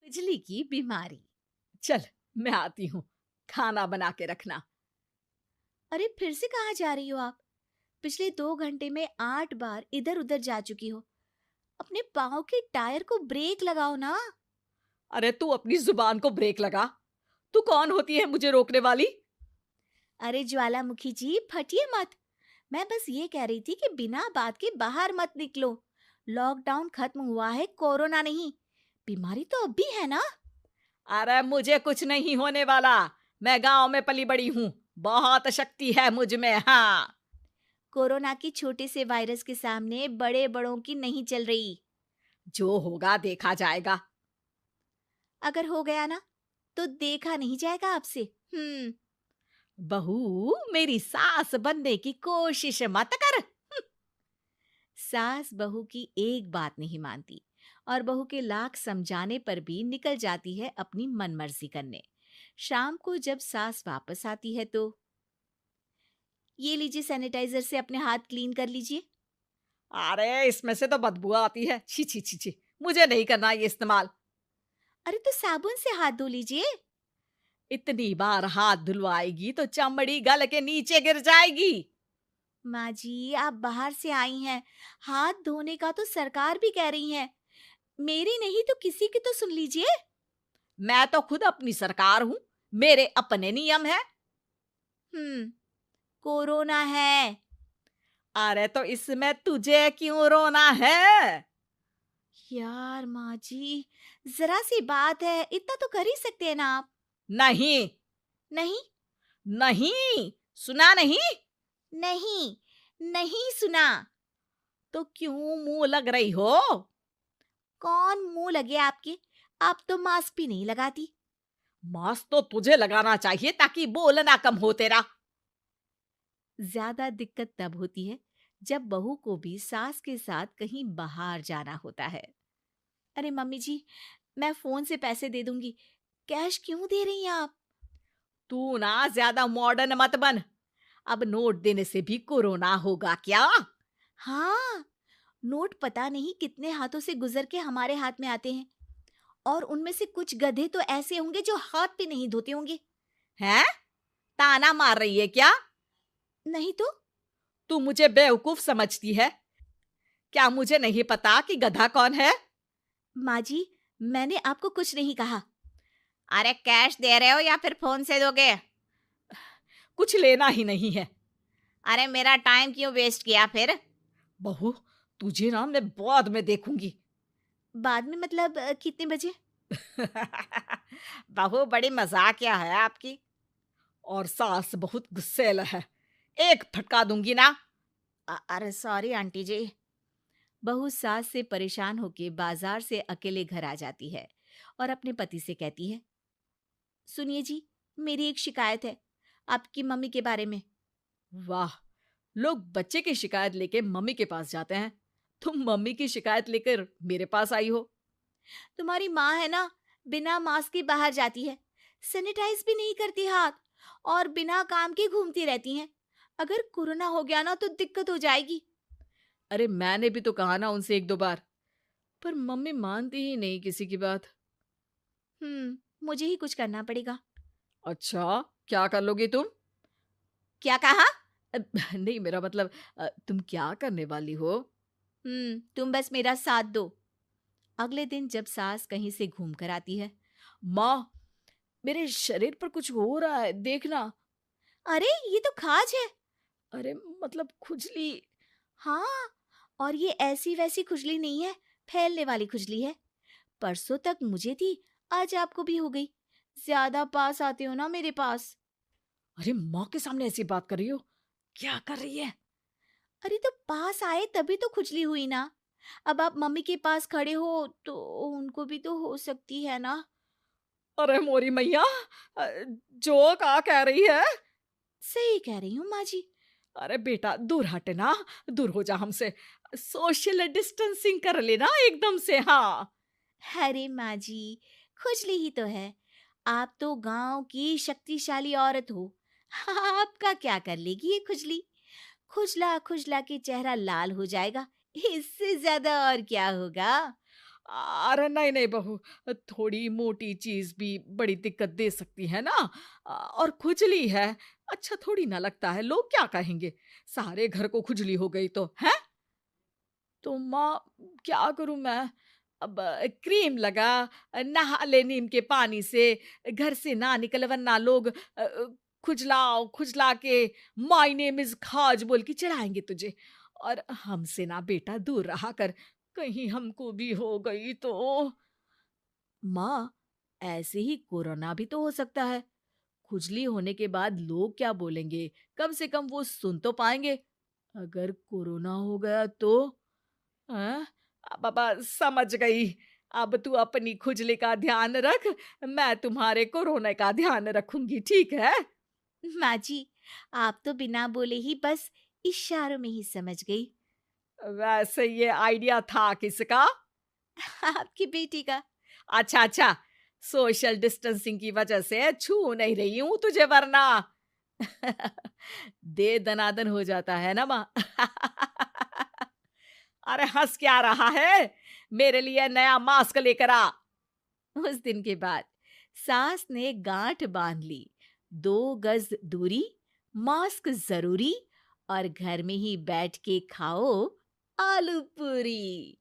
बिजली की बीमारी। चल, मैं आती हूँ। खाना बना के रखना। अरे फिर से कहाँ जा रही हो आप? पिछले 2 घंटे में 8 बार इधर उधर जा चुकी हो। अपने पाँव के टायर को ब्रेक लगाओ ना। अरे तू अपनी जुबान को ब्रेक लगा। तू कौन होती है मुझे रोकने वाली? अरे ज्वालामुखी जी, फटिए मत। मैं बस ये कह रही थी कि बिना बात के बाहर मत निकलो। लॉकडाउन खत्म हुआ है, कोरोना नहीं। बीमारी तो अब भी है ना। अरे मुझे कुछ नहीं होने वाला। मैं गांव में पली बड़ी हूँ। बहुत शक्ति है मुझ में, हाँ। कोरोना की छोटे से वायरस के सामने बड़े बड़ों की नहीं चल रही। जो होगा देखा जाएगा। अगर हो गया ना, तो देखा नहीं जाएगा आपसे। हम्म। बहू, मेरी सास बनने की कोशिश मत कर। सास बहू की एक बात नहीं मानती और बहू के लाख समझाने पर भी निकल जाती है अपनी मनमर्जी करने। शाम को जब सास वापस आती है तो, ये लीजिए सैनिटाइजर से अपने हाथ क्लीन कर लीजिए। अरे इसमें से तो बदबू आती है। छी छी छी छी। मुझे नहीं करना ये इस्तेमाल। अरे तो साबुन से हाथ धो लीजिए। इतनी बार हाथ धुलवाएगी तो चमड़ी गल के नीचे गिर जाएगी। माँ जी, आप बाहर से आई हैं, हाथ धोने का तो सरकार भी कह रही है। मेरी नहीं तो किसी की तो सुन लीजिए। मैं तो खुद अपनी सरकार हूँ। मेरे अपने नियम है। हम्म। कोरोना है। अरे तो इसमें तुझे क्यों रोना है? यार माँ जी, जरा सी बात है, इतना तो कर ही सकते हैं ना आप। नहीं। नहीं। नहीं। सुना नहीं? नहीं। नहीं सुना। तो क्यों मुंह लग रही हो? कौन मुंह लगे आपके? आप तो मास्क भी नहीं लगाती। मास्क तो तुझे लगाना चाहिए ताकि बोलना कम हो तेरा। ज्यादा दिक्कत तब होती है जब बहू को भी सास के साथ कहीं बाहर जाना होता है। अरे मम्मी जी, मैं फोन से पैसे दे दूंगी। कैश क्यों दे रही हैं आप? तू ना ज्यादा मॉडर्न मत बन। अब नोट देने से भी कोरोना होगा क्या? हाँ, नोट पता नहीं कितने हाथों से गुजर के हमारे हाथ में आते हैं, और उनमें से कुछ गधे तो ऐसे होंगे जो हाथ भी नहीं धोते होंगे। हैं? ताना मार रही है क्या? नहीं तो। तू मुझे बेवकूफ समझती है? क्या मुझे नहीं पता कि गधा कौन है? माँ जी, मैंने आपको कुछ नहीं कहा। अरे कैश दे रहे हो या फिर फोन से दोगे? कुछ लेना ही नहीं है। अरे मेरा टाइम क्यों वेस्ट किया फिर? बहू, तुझे ना मैं बाद में देखूंगी। बाद में मतलब कितने बजे? बहू बड़ी मजाकिया है आपकी। और सास बहुत गुस्सैल है। एक फटका दूंगी ना। अरे सॉरी आंटी जी। बहू सास से परेशान होके बाजार से अकेले घर आ जाती है और अपने पति से कहती है, सुनिए जी, मेरी एक शिकायत है आपकी मम्मी के बारे में। वाह, लोग बच्चे की शिकायत लेके मम्मी के पास जाते हैं। तुम मम्मी की शिकायत लेकर मेरे पास आई हो। तुम्हारी माँ है ना, बिना मास्क के बाहर जाती है, सैनिटाइज भी नहीं करती हाथ, और बिना काम के घूमती रहती हैं। अगर कोरोना हो गया ना तो दिक्कत हो जाएगी। अरे मैंने भी तो कहा ना उनसे एक दो बार, पर मम्मी मानती ही नहीं किसी की बात। मुझे ही कुछ करना पड़ेगा। अच्छा, क्या कर लोगी तुम? क्या कहा? नहीं, मेरा मतलब तुम क्या करने वाली हो? तुम बस मेरा साथ दो। अगले दिन जब सास कहीं से घूम कर आती है, माँ, मेरे शरीर पर कुछ हो रहा है, देखना। अरे ये तो खाज है। अरे मतलब खुजली। हाँ, और ये ऐसी वैसी खुजली नहीं है, फैलने वाली खुजली है। परसों तक मुझे थी, आज आपको भी हो गई। ज्यादा पास आते हो ना मेरे पास। अरे माँ के सामने ऐसी बात कर रही हो? क्या कर रही है? अरे तो पास आए तभी तो खुजली हुई ना। अब आप मम्मी के पास खड़े हो तो उनको भी तो हो सकती है ना। अरे मोरी मैया, जो का कह रही है? सही कह रही हूँ माँ जी। अरे बेटा, दूर हटे ना। दूर हो जा हमसे। सोशल डिस्टेंसिंग कर लेना एकदम से, हाँ। अरे माँ जी, खुजली ही तो है। आप तो गांव की शक्तिशाली औरत हो। आपका क्या कर लेगी ये खुजली? खुजला खुजला के चेहरा लाल हो जाएगा, इससे ज्यादा और क्या होगा? अरे नहीं नहीं बहू, थोड़ी मोटी चीज भी बड़ी दिक्कत दे सकती है ना। और खुजली है, अच्छा थोड़ी ना लगता है, लोग क्या कहेंगे, सारे घर को खुजली हो गई तो है। तो माँ, क्या करूं मैं? अब क्रीम लगा, नहा ले नीम के पानी से, घर से ना निकल वरना लोग खुजलाओ खुजला के माय नेम इज खाज बोल के चढ़ाएंगे तुझे। और हमसे ना बेटा दूर रहा कर, कहीं हमको भी हो गई तो। माँ, ऐसे ही कोरोना भी तो हो सकता है। खुजली होने के बाद लोग क्या बोलेंगे, कम से कम वो सुन तो पाएंगे। अगर कोरोना हो गया तो? हाँ, बाबा समझ गई। अब तू अपनी खुजली का ध्यान रख, मैं तुम्हारे कोरोना का ध्यान रखूंगी, ठीक है। माँ जी, आप तो बिना बोले ही बस इशारों में ही समझ गई। वैसे ये आइडिया था किसका? आपकी बेटी का। अच्छा अच्छा, सोशल डिस्टेंसिंग की वजह से छू नहीं रही हूं तुझे वरना। दे दनादन हो जाता है ना माँ। अरे हंस क्या रहा है, मेरे लिए नया मास्क लेकर आ। उस दिन के बाद सास ने गांठ बांध ली। 2 गज दूरी, मास्क जरूरी, और घर में ही बैठ के खाओ आलू पूरी।